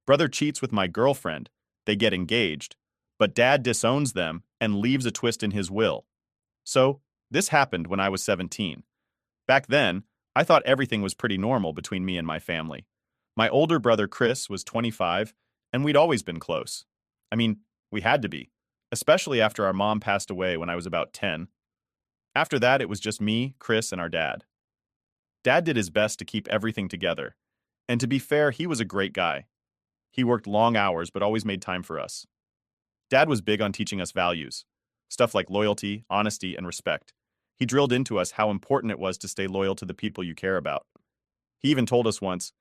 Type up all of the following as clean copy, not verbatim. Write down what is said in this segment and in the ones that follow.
Brother cheats with my girlfriend. They get engaged. But dad disowns them and leaves a twist in his will. So, this happened when I was 17. Back then, I thought everything was pretty normal between me and my family. My older brother Chris was 25, and we'd always been close. I mean, we had to be, especially after our mom passed away when I was about 10. After that, it was just me, Chris, and our dad. Dad did his best to keep everything together. And to be fair, he was a great guy. He worked long hours but always made time for us. Dad was big on teaching us values, stuff like loyalty, honesty, and respect. He drilled into us how important it was to stay loyal to the people you care about. He even told us once,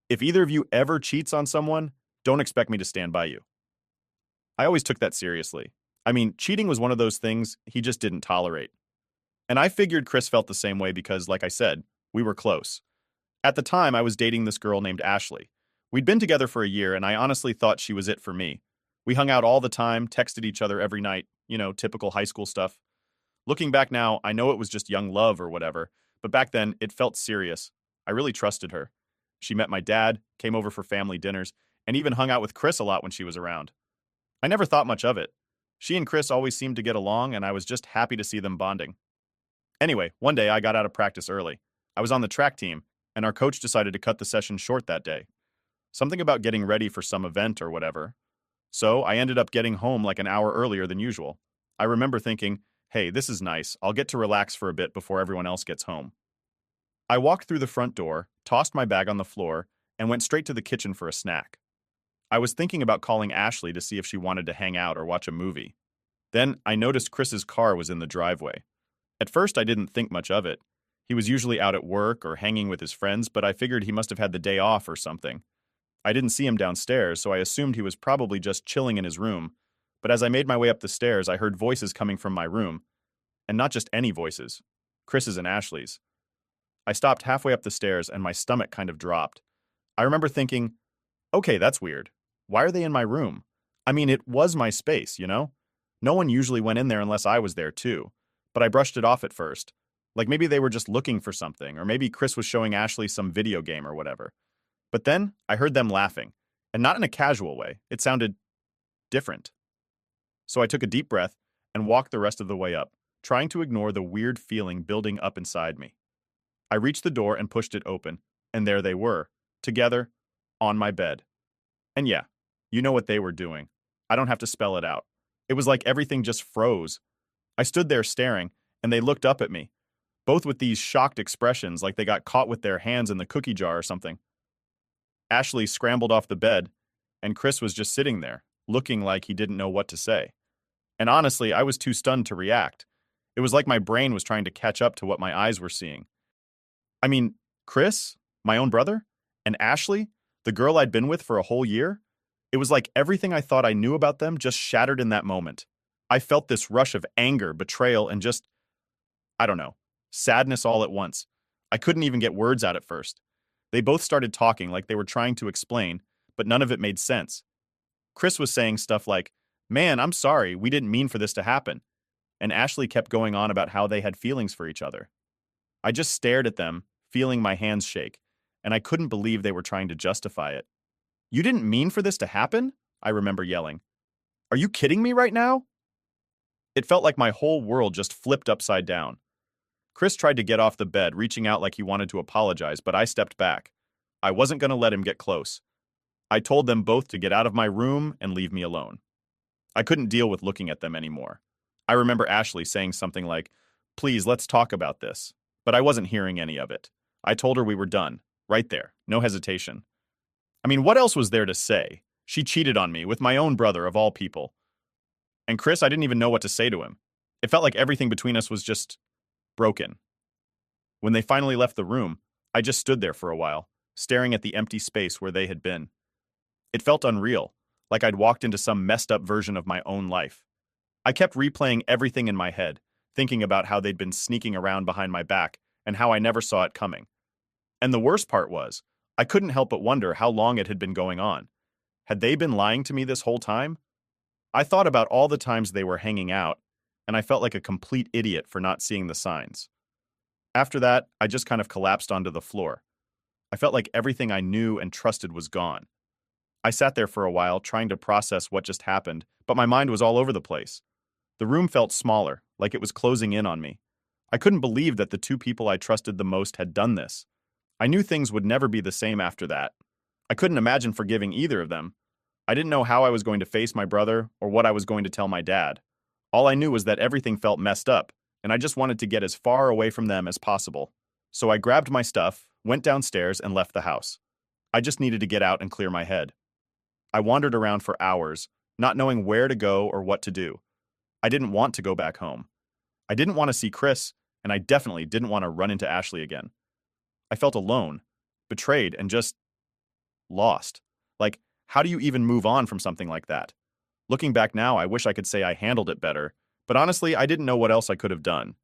if either of you ever cheats on someone, don't expect me to stand by you. I always took that seriously. I mean, cheating was one of those things he just didn't tolerate. And I figured Chris felt the same way because, like I said, we were close. At the time, I was dating this girl named Ashley. We'd been together for a year, and I honestly thought she was it for me. We hung out all the time, texted each other every night, typical high school stuff. Looking back now, I know it was just young love or whatever, but back then, it felt serious. I really trusted her. She met my dad, came over for family dinners, and even hung out with Chris a lot when she was around. I never thought much of it. She and Chris always seemed to get along, and I was just happy to see them bonding. Anyway, one day I got out of practice early. I was on the track team, and our coach decided to cut the session short that day. Something about getting ready for some event or whatever. So I ended up getting home like an hour earlier than usual. I remember thinking, hey, this is nice. I'll get to relax for a bit before everyone else gets home. I walked through the front door, tossed my bag on the floor, and went straight to the kitchen for a snack. I was thinking about calling Ashley to see if she wanted to hang out or watch a movie. Then I noticed Chris's car was in the driveway. At first, I didn't think much of it. He was usually out at work or hanging with his friends, but I figured he must have had the day off or something. I didn't see him downstairs, so I assumed he was probably just chilling in his room. But as I made my way up the stairs, I heard voices coming from my room. And not just any voices. Chris's and Ashley's. I stopped halfway up the stairs and my stomach kind of dropped. I remember thinking, okay, that's weird. Why are they in my room? I mean, it was my space, you know? No one usually went in there unless I was there too. But I brushed it off at first. Like maybe they were just looking for something, or maybe Chris was showing Ashley some video game or whatever. But then I heard them laughing, and not in a casual way. It sounded different. So I took a deep breath and walked the rest of the way up, trying to ignore the weird feeling building up inside me. I reached the door and pushed it open, and there they were, together, on my bed. And yeah, you know what they were doing. I don't have to spell it out. It was like everything just froze. I stood there staring, and they looked up at me, both with these shocked expressions like they got caught with their hands in the cookie jar or something. Ashley scrambled off the bed, and Chris was just sitting there, looking like he didn't know what to say. And honestly, I was too stunned to react. It was like my brain was trying to catch up to what my eyes were seeing. I mean, Chris, my own brother, and Ashley, the girl I'd been with for a whole year, it was like everything I thought I knew about them just shattered in that moment. I felt this rush of anger, betrayal, and just, I don't know, sadness all at once. I couldn't even get words out at first. They both started talking like they were trying to explain, but none of it made sense. Chris was saying stuff like, "Man, I'm sorry, we didn't mean for this to happen." And Ashley kept going on about how they had feelings for each other. I just stared at them, feeling my hands shake, and I couldn't believe they were trying to justify it. "You didn't mean for this to happen?" I remember yelling. "Are you kidding me right now?" It felt like my whole world just flipped upside down. Chris tried to get off the bed, reaching out like he wanted to apologize, but I stepped back. I wasn't going to let him get close. I told them both to get out of my room and leave me alone. I couldn't deal with looking at them anymore. I remember Ashley saying something like, "Please, let's talk about this." But I wasn't hearing any of it. I told her we were done. Right there. No hesitation. I mean, what else was there to say? She cheated on me with my own brother of all people. And Chris, I didn't even know what to say to him. It felt like everything between us was just broken. When they finally left the room, I just stood there for a while, staring at the empty space where they had been. It felt unreal, like I'd walked into some messed up version of my own life. I kept replaying everything in my head, thinking about how they'd been sneaking around behind my back and how I never saw it coming. And the worst part was, I couldn't help but wonder how long it had been going on. Had they been lying to me this whole time? I thought about all the times they were hanging out, and I felt like a complete idiot for not seeing the signs. After that, I just kind of collapsed onto the floor. I felt like everything I knew and trusted was gone. I sat there for a while, trying to process what just happened, but my mind was all over the place. The room felt smaller, like it was closing in on me. I couldn't believe that the two people I trusted the most had done this. I knew things would never be the same after that. I couldn't imagine forgiving either of them. I didn't know how I was going to face my brother or what I was going to tell my dad. All I knew was that everything felt messed up, and I just wanted to get as far away from them as possible. So I grabbed my stuff, went downstairs, and left the house. I just needed to get out and clear my head. I wandered around for hours, not knowing where to go or what to do. I didn't want to go back home. I didn't want to see Chris, and I definitely didn't want to run into Ashley again. I felt alone, betrayed, and just lost. Like, how do you even move on from something like that? Looking back now, I wish I could say I handled it better, but honestly, I didn't know what else I could have done.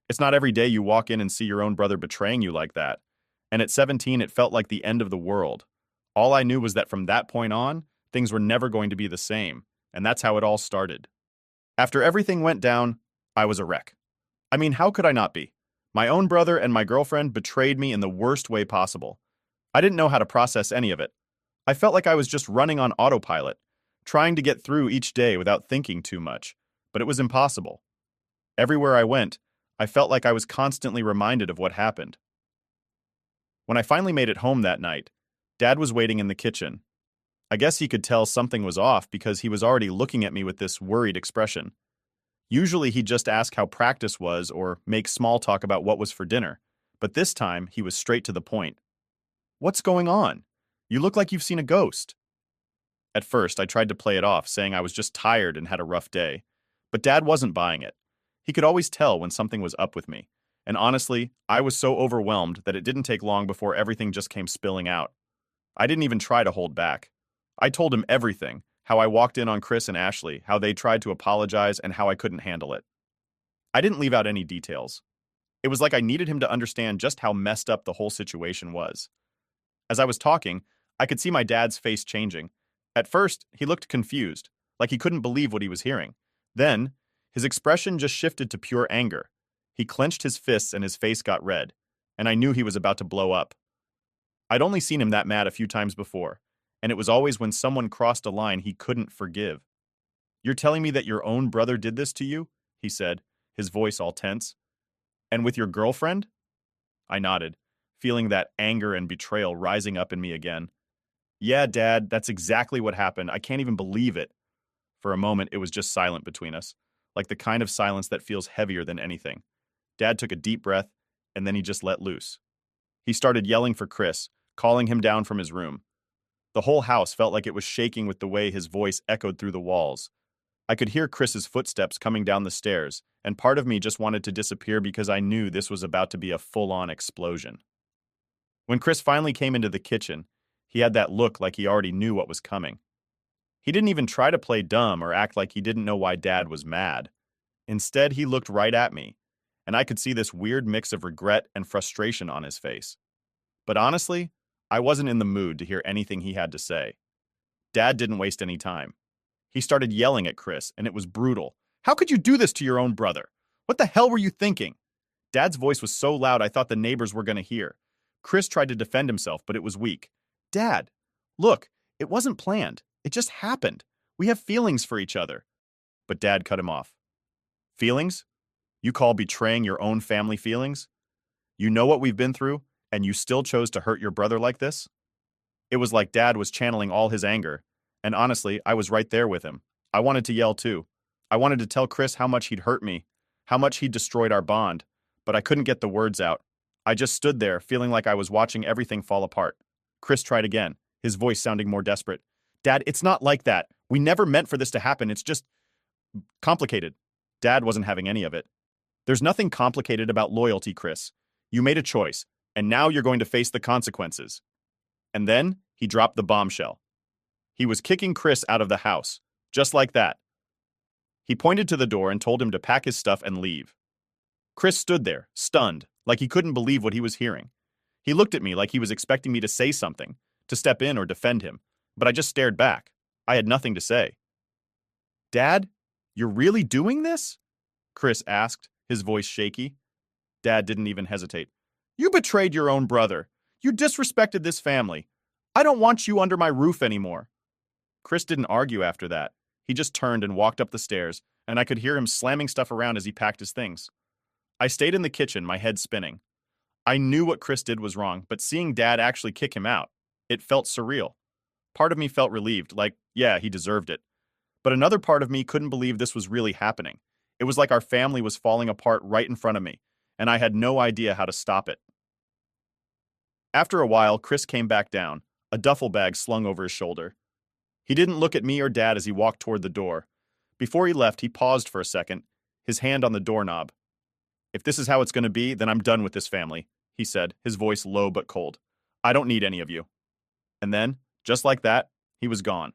It's not every day you walk in and see your own brother betraying you like that. And at 17, it felt like the end of the world. All I knew was that from that point on, things were never going to be the same, and that's how it all started. After everything went down, I was a wreck. I mean, how could I not be? My own brother and my girlfriend betrayed me in the worst way possible. I didn't know how to process any of it. I felt like I was just running on autopilot, trying to get through each day without thinking too much, but it was impossible. Everywhere I went, I felt like I was constantly reminded of what happened. When I finally made it home that night, Dad was waiting in the kitchen. I guess he could tell something was off because he was already looking at me with this worried expression. Usually he'd just ask how practice was or make small talk about what was for dinner, but this time he was straight to the point. "What's going on? You look like you've seen a ghost." At first, I tried to play it off, saying I was just tired and had a rough day. But Dad wasn't buying it. He could always tell when something was up with me. And honestly, I was so overwhelmed that it didn't take long before everything just came spilling out. I didn't even try to hold back. I told him everything, how I walked in on Chris and Ashley, how they tried to apologize, and how I couldn't handle it. I didn't leave out any details. It was like I needed him to understand just how messed up the whole situation was. As I was talking, I could see my dad's face changing. At first, he looked confused, like he couldn't believe what he was hearing. Then, his expression just shifted to pure anger. He clenched his fists and his face got red, and I knew he was about to blow up. I'd only seen him that mad a few times before, and it was always when someone crossed a line he couldn't forgive. "You're telling me that your own brother did this to you?" he said, his voice all tense. "And with your girlfriend?" I nodded, feeling that anger and betrayal rising up in me again. "Yeah, Dad, that's exactly what happened. I can't even believe it." For a moment, it was just silent between us, like the kind of silence that feels heavier than anything. Dad took a deep breath, and then he just let loose. He started yelling for Chris, calling him down from his room. The whole house felt like it was shaking with the way his voice echoed through the walls. I could hear Chris's footsteps coming down the stairs, and part of me just wanted to disappear because I knew this was about to be a full-on explosion. When Chris finally came into the kitchen, he had that look like he already knew what was coming. He didn't even try to play dumb or act like he didn't know why Dad was mad. Instead, he looked right at me, and I could see this weird mix of regret and frustration on his face. But honestly, I wasn't in the mood to hear anything he had to say. Dad didn't waste any time. He started yelling at Chris, and it was brutal. "How could you do this to your own brother? What the hell were you thinking?" Dad's voice was so loud I thought the neighbors were going to hear. Chris tried to defend himself, but it was weak. "Dad, look, it wasn't planned. It just happened. We have feelings for each other." But Dad cut him off. "Feelings? You call betraying your own family feelings? You know what we've been through, and you still chose to hurt your brother like this?" It was like Dad was channeling all his anger, and honestly, I was right there with him. I wanted to yell too. I wanted to tell Chris how much he'd hurt me, how much he'd destroyed our bond, but I couldn't get the words out. I just stood there, feeling like I was watching everything fall apart. Chris tried again, his voice sounding more desperate. "Dad, it's not like that. We never meant for this to happen. It's just complicated." Dad wasn't having any of it. "There's nothing complicated about loyalty, Chris. You made a choice, and now you're going to face the consequences." And then he dropped the bombshell. He was kicking Chris out of the house, just like that. He pointed to the door and told him to pack his stuff and leave. Chris stood there, stunned, like he couldn't believe what he was hearing. He looked at me like he was expecting me to say something, to step in or defend him, but I just stared back. I had nothing to say. "Dad, you're really doing this?" Chris asked, his voice shaky. Dad didn't even hesitate. "You betrayed your own brother. You disrespected this family. I don't want you under my roof anymore." Chris didn't argue after that. He just turned and walked up the stairs, and I could hear him slamming stuff around as he packed his things. I stayed in the kitchen, my head spinning. I knew what Chris did was wrong, but seeing Dad actually kick him out, it felt surreal. Part of me felt relieved, like, yeah, he deserved it. But another part of me couldn't believe this was really happening. It was like our family was falling apart right in front of me, and I had no idea how to stop it. After a while, Chris came back down, a duffel bag slung over his shoulder. He didn't look at me or Dad as he walked toward the door. Before he left, he paused for a second, his hand on the doorknob. "If this is how it's going to be, then I'm done with this family," he said, his voice low but cold. "I don't need any of you." And then, just like that, he was gone.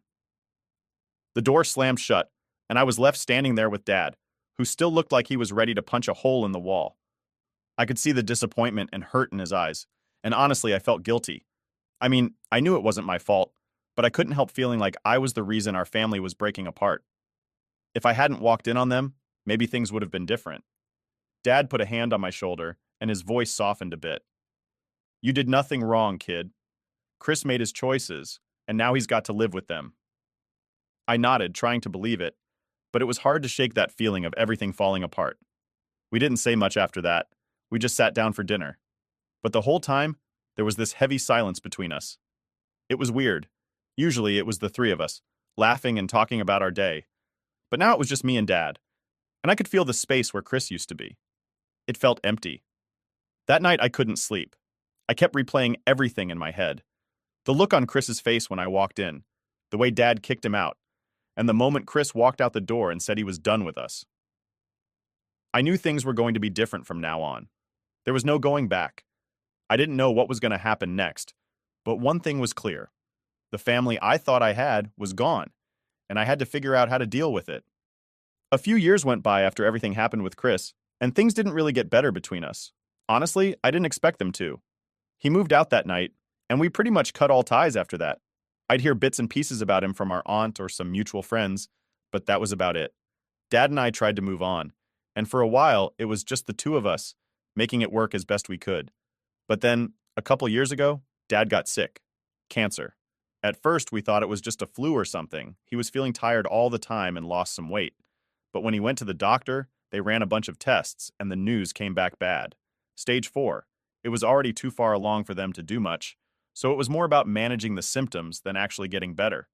The door slammed shut, and I was left standing there with Dad, who still looked like he was ready to punch a hole in the wall. I could see the disappointment and hurt in his eyes, and honestly, I felt guilty. I mean, I knew it wasn't my fault, but I couldn't help feeling like I was the reason our family was breaking apart. If I hadn't walked in on them, maybe things would have been different. Dad put a hand on my shoulder, and his voice softened a bit. "You did nothing wrong, kid. Chris made his choices, and now he's got to live with them." I nodded, trying to believe it, but it was hard to shake that feeling of everything falling apart. We didn't say much after that. We just sat down for dinner. But the whole time, there was this heavy silence between us. It was weird. Usually it was the three of us, laughing and talking about our day. But now it was just me and Dad, and I could feel the space where Chris used to be. It felt empty. That night I couldn't sleep. I kept replaying everything in my head. The look on Chris's face when I walked in, the way Dad kicked him out, and the moment Chris walked out the door and said he was done with us. I knew things were going to be different from now on. There was no going back. I didn't know what was going to happen next, but one thing was clear. The family I thought I had was gone, and I had to figure out how to deal with it. A few years went by after everything happened with Chris, and things didn't really get better between us. Honestly, I didn't expect them to. He moved out that night, and we pretty much cut all ties after that. I'd hear bits and pieces about him from our aunt or some mutual friends, but that was about it. Dad and I tried to move on, and for a while, it was just the two of us, making it work as best we could. But then, a couple years ago, Dad got sick. Cancer. At first, we thought it was just a flu or something. He was feeling tired all the time and lost some weight. But when he went to the doctor, they ran a bunch of tests, and the news came back bad. Stage 4. It was already too far along for them to do much, so it was more about managing the symptoms than actually getting better.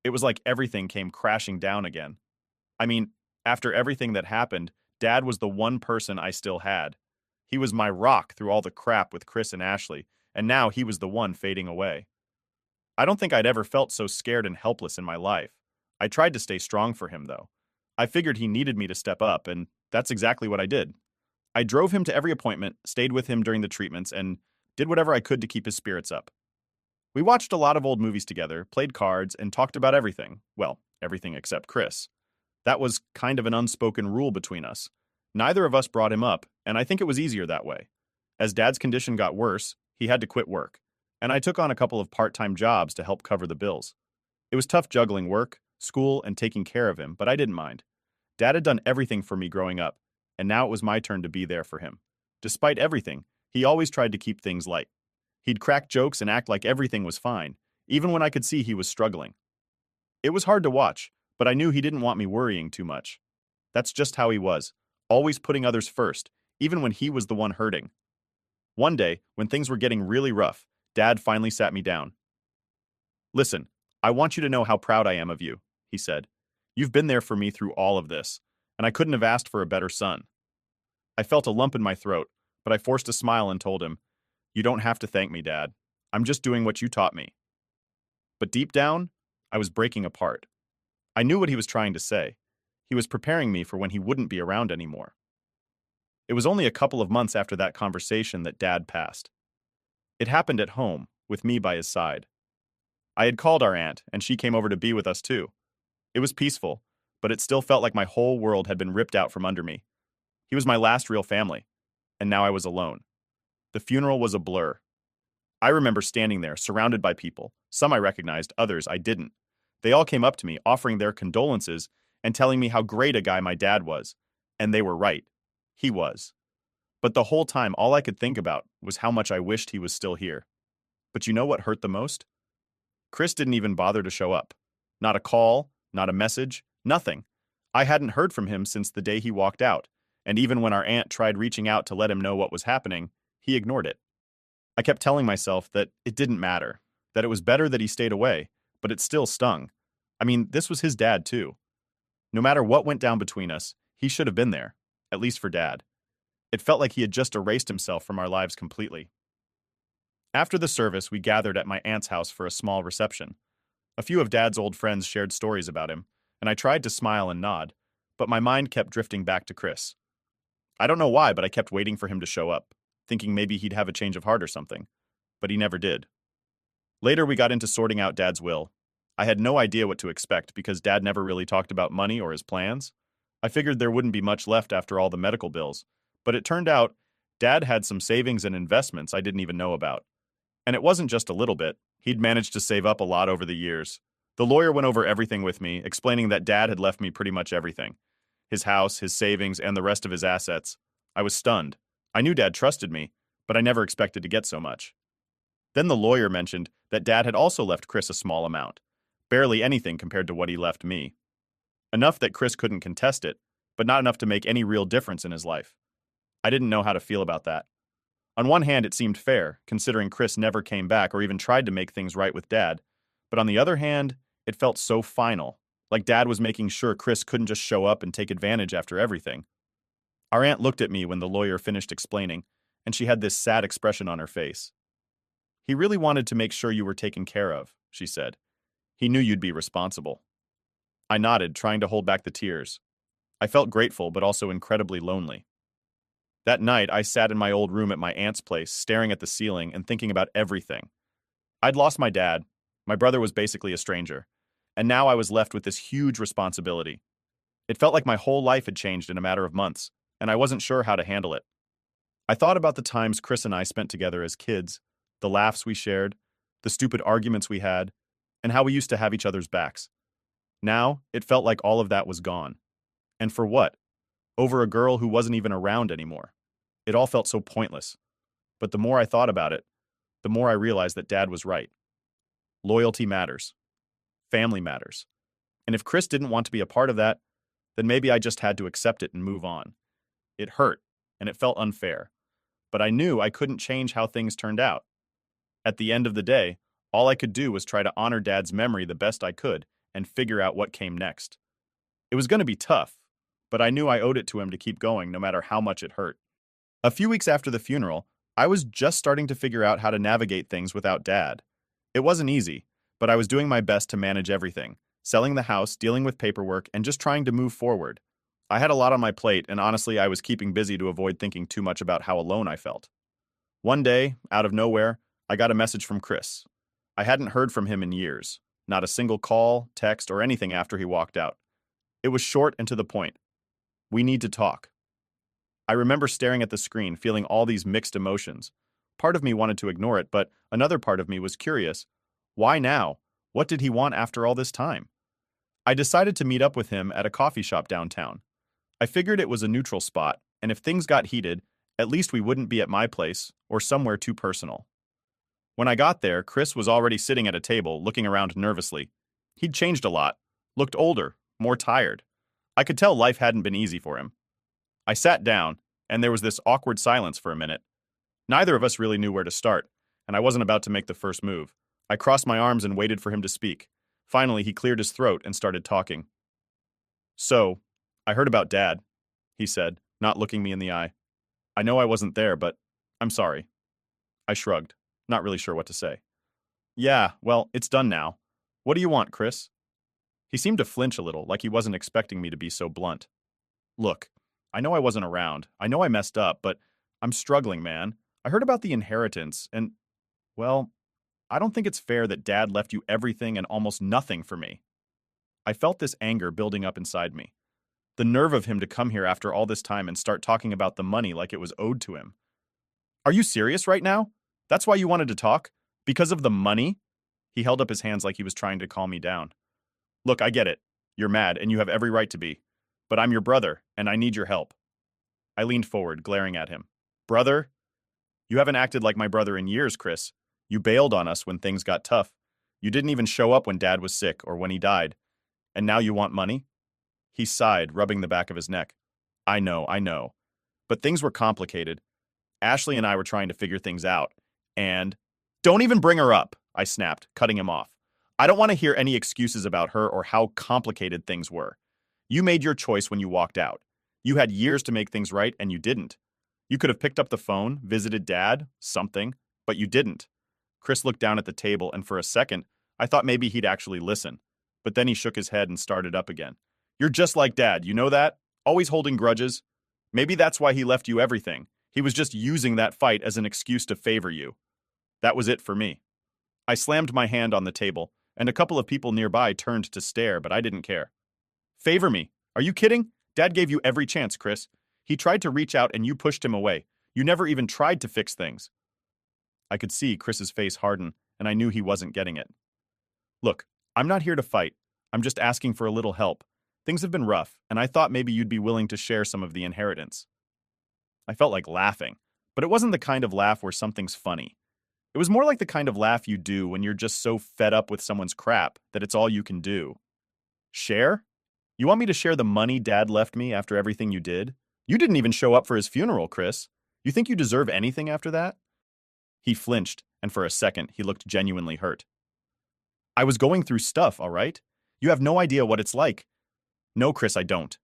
It was like everything came crashing down again. I mean, after everything that happened, Dad was the one person I still had. He was my rock through all the crap with Chris and Ashley, and now he was the one fading away. I don't think I'd ever felt so scared and helpless in my life. I tried to stay strong for him, though. I figured he needed me to step up, and that's exactly what I did. I drove him to every appointment, stayed with him during the treatments, and did whatever I could to keep his spirits up. We watched a lot of old movies together, played cards, and talked about everything. Well, everything except Chris. That was kind of an unspoken rule between us. Neither of us brought him up, and I think it was easier that way. As Dad's condition got worse, he had to quit work, and I took on a couple of part-time jobs to help cover the bills. It was tough juggling work, school, and taking care of him, but I didn't mind. Dad had done everything for me growing up, and now it was my turn to be there for him. Despite everything, he always tried to keep things light. He'd crack jokes and act like everything was fine, even when I could see he was struggling. It was hard to watch, but I knew he didn't want me worrying too much. That's just how he was, always putting others first, even when he was the one hurting. One day, when things were getting really rough, Dad finally sat me down. "Listen, I want you to know how proud I am of you," he said. "You've been there for me through all of this, and I couldn't have asked for a better son." I felt a lump in my throat, but I forced a smile and told him, "You don't have to thank me, Dad. I'm just doing what you taught me." But deep down, I was breaking apart. I knew what he was trying to say. He was preparing me for when he wouldn't be around anymore. It was only a couple of months after that conversation that Dad passed. It happened at home, with me by his side. I had called our aunt, and she came over to be with us too. It was peaceful, but it still felt like my whole world had been ripped out from under me. He was my last real family, and now I was alone. The funeral was a blur. I remember standing there, surrounded by people. Some I recognized, others I didn't. They all came up to me, offering their condolences and telling me how great a guy my dad was. And they were right. He was. But the whole time, all I could think about was how much I wished he was still here. But you know what hurt the most? Chris didn't even bother to show up. Not a call, not a message, nothing. I hadn't heard from him since the day he walked out, and even when our aunt tried reaching out to let him know what was happening, he ignored it. I kept telling myself that it didn't matter, that it was better that he stayed away, but it still stung. I mean, this was his dad, too. No matter what went down between us, he should have been there, at least for Dad. It felt like he had just erased himself from our lives completely. After the service, we gathered at my aunt's house for a small reception. A few of Dad's old friends shared stories about him, and I tried to smile and nod, but my mind kept drifting back to Chris. I don't know why, but I kept waiting for him to show up, thinking maybe he'd have a change of heart or something. But he never did. Later, we got into sorting out Dad's will. I had no idea what to expect because Dad never really talked about money or his plans. I figured there wouldn't be much left after all the medical bills, but it turned out Dad had some savings and investments I didn't even know about. And it wasn't just a little bit. He'd managed to save up a lot over the years. The lawyer went over everything with me, explaining that Dad had left me pretty much everything. His house, his savings, and the rest of his assets. I was stunned. I knew Dad trusted me, but I never expected to get so much. Then the lawyer mentioned that Dad had also left Chris a small amount. Barely anything compared to what he left me. Enough that Chris couldn't contest it, but not enough to make any real difference in his life. I didn't know how to feel about that. On one hand, it seemed fair, considering Chris never came back or even tried to make things right with Dad. But on the other hand, it felt so final, like Dad was making sure Chris couldn't just show up and take advantage after everything. Our aunt looked at me when the lawyer finished explaining, and she had this sad expression on her face. "He really wanted to make sure you were taken care of," she said. "He knew you'd be responsible." I nodded, trying to hold back the tears. I felt grateful, but also incredibly lonely. That night, I sat in my old room at my aunt's place, staring at the ceiling and thinking about everything. I'd lost my dad. My brother was basically a stranger. And now I was left with this huge responsibility. It felt like my whole life had changed in a matter of months, and I wasn't sure how to handle it. I thought about the times Chris and I spent together as kids, the laughs we shared, the stupid arguments we had, and how we used to have each other's backs. Now, it felt like all of that was gone. And for what? Over a girl who wasn't even around anymore. It all felt so pointless. But the more I thought about it, the more I realized that Dad was right. Loyalty matters. Family matters. And if Chris didn't want to be a part of that, then maybe I just had to accept it and move on. It hurt, and it felt unfair. But I knew I couldn't change how things turned out. At the end of the day, all I could do was try to honor Dad's memory the best I could and figure out what came next. It was going to be tough, but I knew I owed it to him to keep going no matter how much it hurt. A few weeks after the funeral, I was just starting to figure out how to navigate things without Dad. It wasn't easy, but I was doing my best to manage everything, selling the house, dealing with paperwork, and just trying to move forward. I had a lot on my plate, and honestly, I was keeping busy to avoid thinking too much about how alone I felt. One day, out of nowhere, I got a message from Chris. I hadn't heard from him in years, not a single call, text, or anything after he walked out. It was short and to the point. "We need to talk." I remember staring at the screen, feeling all these mixed emotions. Part of me wanted to ignore it, but another part of me was curious. Why now? What did he want after all this time? I decided to meet up with him at a coffee shop downtown. I figured it was a neutral spot, and if things got heated, at least we wouldn't be at my place or somewhere too personal. When I got there, Chris was already sitting at a table, looking around nervously. He'd changed a lot, looked older, more tired. I could tell life hadn't been easy for him. I sat down, and there was this awkward silence for a minute. Neither of us really knew where to start, and I wasn't about to make the first move. I crossed my arms and waited for him to speak. Finally, he cleared his throat and started talking. "So, I heard about Dad," he said, not looking me in the eye. "I know I wasn't there, but I'm sorry." I shrugged, not really sure what to say. "Yeah, well, it's done now. What do you want, Chris?" He seemed to flinch a little, like he wasn't expecting me to be so blunt. "Look, I know I wasn't around. I know I messed up, but I'm struggling, man. I heard about the inheritance, and, well, I don't think it's fair that Dad left you everything and almost nothing for me." I felt this anger building up inside me. The nerve of him to come here after all this time and start talking about the money like it was owed to him. "Are you serious right now? That's why you wanted to talk? Because of the money?" He held up his hands like he was trying to calm me down. "Look, I get it. You're mad, and you have every right to be. But I'm your brother, and I need your help." I leaned forward, glaring at him. "Brother? You haven't acted like my brother in years, Chris. You bailed on us when things got tough. You didn't even show up when Dad was sick or when he died. And now you want money? He sighed, rubbing the back of his neck. I know, I know. But things were complicated. Ashley and I were trying to figure things out. And don't even bring her up, I snapped, cutting him off. I don't want to hear any excuses about her or how complicated things were. You made your choice when you walked out. You had years to make things right, and you didn't. You could have picked up the phone, visited Dad, something, but you didn't. Chris looked down at the table, and for a second, I thought maybe he'd actually listen. But then he shook his head and started up again. You're just like Dad, you know that? Always holding grudges. Maybe that's why he left you everything. He was just using that fight as an excuse to favor you. That was it for me. I slammed my hand on the table, and a couple of people nearby turned to stare, but I didn't care. Favor me? Are you kidding? Dad gave you every chance, Chris. He tried to reach out and you pushed him away. You never even tried to fix things. I could see Chris's face harden, and I knew he wasn't getting it. Look, I'm not here to fight. I'm just asking for a little help. Things have been rough, and I thought maybe you'd be willing to share some of the inheritance. I felt like laughing, but it wasn't the kind of laugh where something's funny. It was more like the kind of laugh you do when you're just so fed up with someone's crap that it's all you can do. Share? You want me to share the money Dad left me after everything you did? You didn't even show up for his funeral, Chris. You think you deserve anything after that? He flinched, and for a second, he looked genuinely hurt. I was going through stuff, all right? You have no idea what it's like. No, Chris, I don't.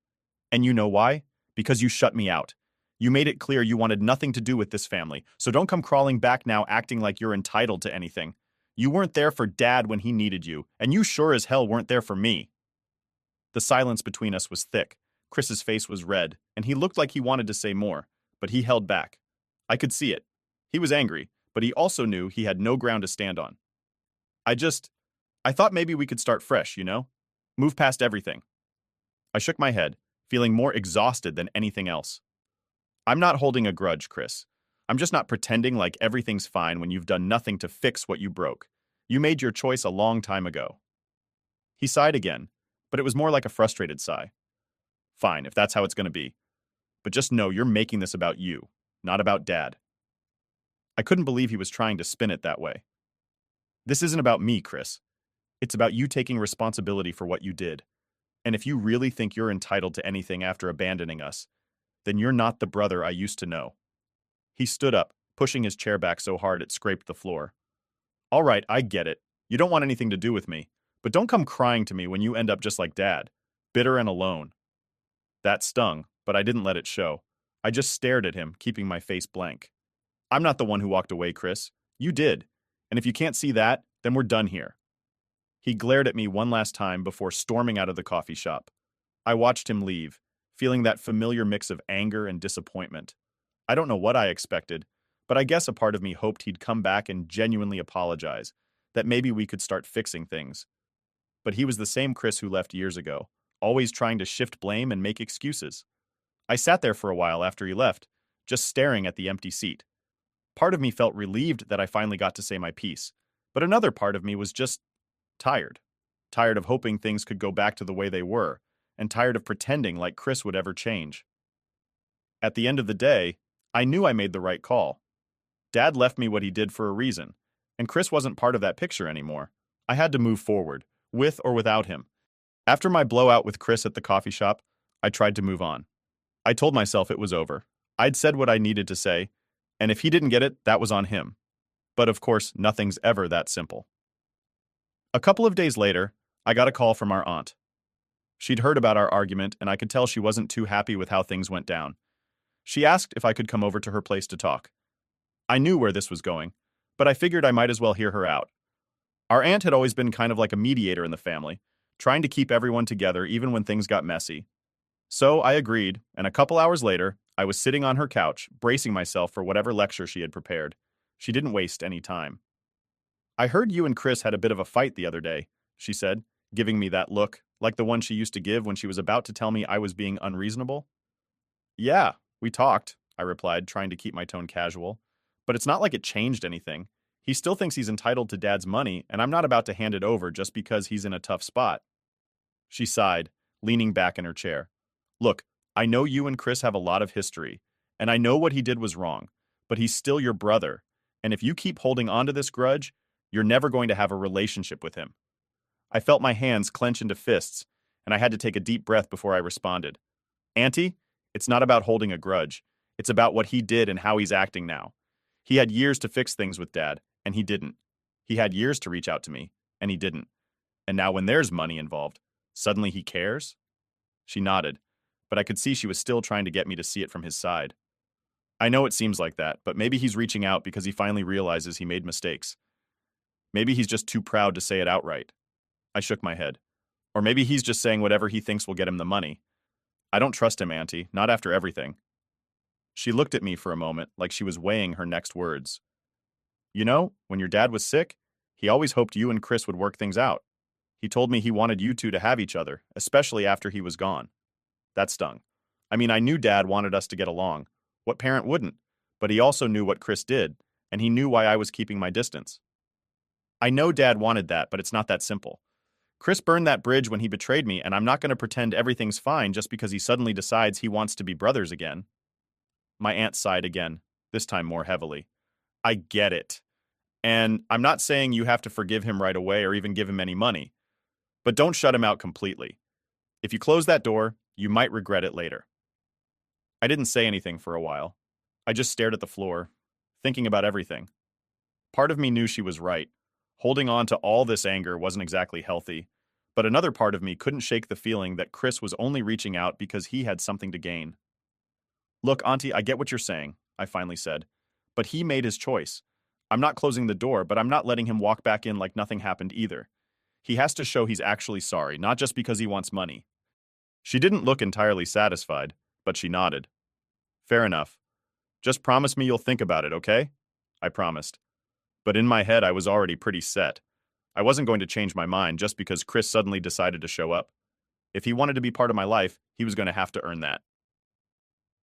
And you know why? Because you shut me out. You made it clear you wanted nothing to do with this family, so don't come crawling back now acting like you're entitled to anything. You weren't there for Dad when he needed you, and you sure as hell weren't there for me. The silence between us was thick. Chris's face was red, and he looked like he wanted to say more, but he held back. I could see it. He was angry, but he also knew he had no ground to stand on. I thought maybe we could start fresh, you know? Move past everything. I shook my head, feeling more exhausted than anything else. I'm not holding a grudge, Chris. I'm just not pretending like everything's fine when you've done nothing to fix what you broke. You made your choice a long time ago. He sighed again, but it was more like a frustrated sigh. Fine, if that's how it's going to be. But just know you're making this about you, not about Dad. I couldn't believe he was trying to spin it that way. This isn't about me, Chris. It's about you taking responsibility for what you did. And if you really think you're entitled to anything after abandoning us, then you're not the brother I used to know. He stood up, pushing his chair back so hard it scraped the floor. All right, I get it. You don't want anything to do with me. But don't come crying to me when you end up just like Dad, bitter and alone. That stung, but I didn't let it show. I just stared at him, keeping my face blank. I'm not the one who walked away, Chris. You did. And if you can't see that, then we're done here. He glared at me one last time before storming out of the coffee shop. I watched him leave, feeling that familiar mix of anger and disappointment. I don't know what I expected, but I guess a part of me hoped he'd come back and genuinely apologize, that maybe we could start fixing things. But he was the same Chris who left years ago, always trying to shift blame and make excuses. I sat there for a while after he left, just staring at the empty seat. Part of me felt relieved that I finally got to say my piece, but another part of me was just tired. Tired of hoping things could go back to the way they were, and tired of pretending like Chris would ever change. At the end of the day, I knew I made the right call. Dad left me what he did for a reason, and Chris wasn't part of that picture anymore. I had to move forward, with or without him. After my blowout with Chris at the coffee shop, I tried to move on. I told myself it was over. I'd said what I needed to say, and if he didn't get it, that was on him. But of course, nothing's ever that simple. A couple of days later, I got a call from our aunt. She'd heard about our argument, and I could tell she wasn't too happy with how things went down. She asked if I could come over to her place to talk. I knew where this was going, but I figured I might as well hear her out. Our aunt had always been kind of like a mediator in the family, trying to keep everyone together even when things got messy. So I agreed, and a couple hours later, I was sitting on her couch, bracing myself for whatever lecture she had prepared. She didn't waste any time. I heard you and Chris had a bit of a fight the other day, she said, giving me that look, like the one she used to give when she was about to tell me I was being unreasonable. Yeah, we talked, I replied, trying to keep my tone casual. But it's not like it changed anything. He still thinks he's entitled to Dad's money, and I'm not about to hand it over just because he's in a tough spot. She sighed, leaning back in her chair. Look, I know you and Chris have a lot of history, and I know what he did was wrong, but he's still your brother, and if you keep holding on to this grudge, You're never going to have a relationship with him. I felt my hands clench into fists, and I had to take a deep breath before I responded. Auntie, it's not about holding a grudge. It's about what he did and how he's acting now. He had years to fix things with Dad, and he didn't. He had years to reach out to me, and he didn't. And now when there's money involved, suddenly he cares? She nodded, but I could see she was still trying to get me to see it from his side. I know it seems like that, but maybe he's reaching out because he finally realizes he made mistakes. Maybe he's just too proud to say it outright. I shook my head. Or maybe he's just saying whatever he thinks will get him the money. I don't trust him, Auntie, not after everything. She looked at me for a moment like she was weighing her next words. You know, when your dad was sick, he always hoped you and Chris would work things out. He told me he wanted you two to have each other, especially after he was gone. That stung. I mean, I knew Dad wanted us to get along. What parent wouldn't? But he also knew what Chris did, and he knew why I was keeping my distance. I know Dad wanted that, but it's not that simple. Chris burned that bridge when he betrayed me, and I'm not going to pretend everything's fine just because he suddenly decides he wants to be brothers again. My aunt sighed again, this time more heavily. I get it. And I'm not saying you have to forgive him right away or even give him any money. But don't shut him out completely. If you close that door, you might regret it later. I didn't say anything for a while. I just stared at the floor, thinking about everything. Part of me knew she was right. Holding on to all this anger wasn't exactly healthy, but another part of me couldn't shake the feeling that Chris was only reaching out because he had something to gain. Look, Auntie, I get what you're saying, I finally said, but he made his choice. I'm not closing the door, but I'm not letting him walk back in like nothing happened either. He has to show he's actually sorry, not just because he wants money. She didn't look entirely satisfied, but she nodded. Fair enough. Just promise me you'll think about it, okay? I promised. But in my head, I was already pretty set. I wasn't going to change my mind just because Chris suddenly decided to show up. If he wanted to be part of my life, he was going to have to earn that.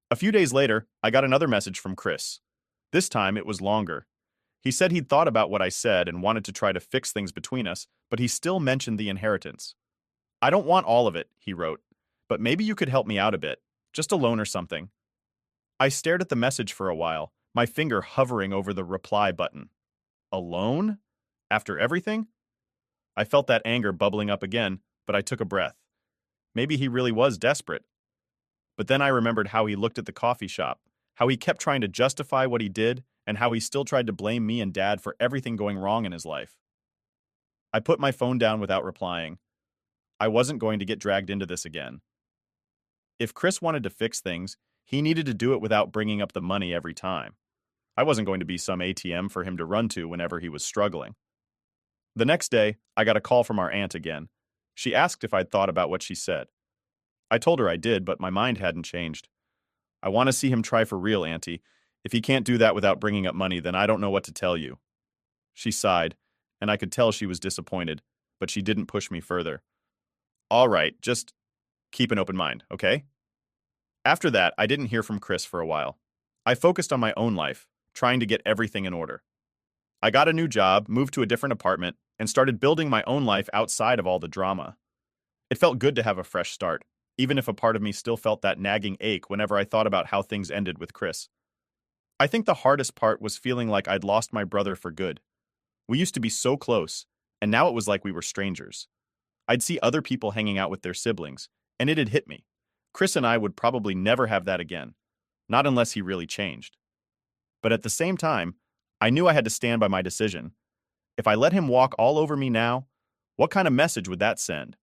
A few days later, I got another message from Chris. This time, it was longer. He said he'd thought about what I said and wanted to try to fix things between us, but he still mentioned the inheritance. I don't want all of it, he wrote, but maybe you could help me out a bit, just a loan or something. I stared at the message for a while, my finger hovering over the reply button. A loan? After everything? I felt that anger bubbling up again, but I took a breath. Maybe he really was desperate. But then I remembered how he looked at the coffee shop, how he kept trying to justify what he did, and how he still tried to blame me and Dad for everything going wrong in his life. I put my phone down without replying. I wasn't going to get dragged into this again. If Chris wanted to fix things, he needed to do it without bringing up the money every time. I wasn't going to be some ATM for him to run to whenever he was struggling. The next day, I got a call from our aunt again. She asked if I'd thought about what she said. I told her I did, but my mind hadn't changed. I want to see him try for real, Auntie. If he can't do that without bringing up money, then I don't know what to tell you. She sighed, and I could tell she was disappointed, but she didn't push me further. All right, just keep an open mind, okay? After that, I didn't hear from Chris for a while. I focused on my own life, trying to get everything in order. I got a new job, moved to a different apartment, and started building my own life outside of all the drama. It felt good to have a fresh start, even if a part of me still felt that nagging ache whenever I thought about how things ended with Chris. I think the hardest part was feeling like I'd lost my brother for good. We used to be so close, and now it was like we were strangers. I'd see other people hanging out with their siblings, and it had hit me. Chris and I would probably never have that again, not unless he really changed. But at the same time, I knew I had to stand by my decision. If I let him walk all over me now, what kind of message would that send?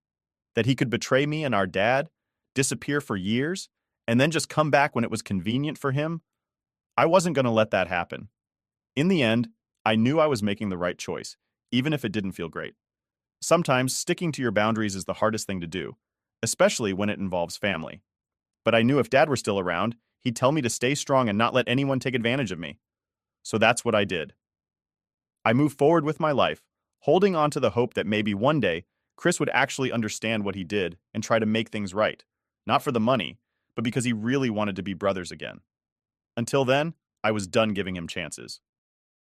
That he could betray me and our dad, disappear for years, and then just come back when it was convenient for him? I wasn't going to let that happen. In the end, I knew I was making the right choice, even if it didn't feel great. Sometimes sticking to your boundaries is the hardest thing to do, especially when it involves family. But I knew if Dad were still around, he'd tell me to stay strong and not let anyone take advantage of me. So that's what I did. I moved forward with my life, holding on to the hope that maybe one day Chris would actually understand what he did and try to make things right, not for the money, but because he really wanted to be brothers again. Until then, I was done giving him chances.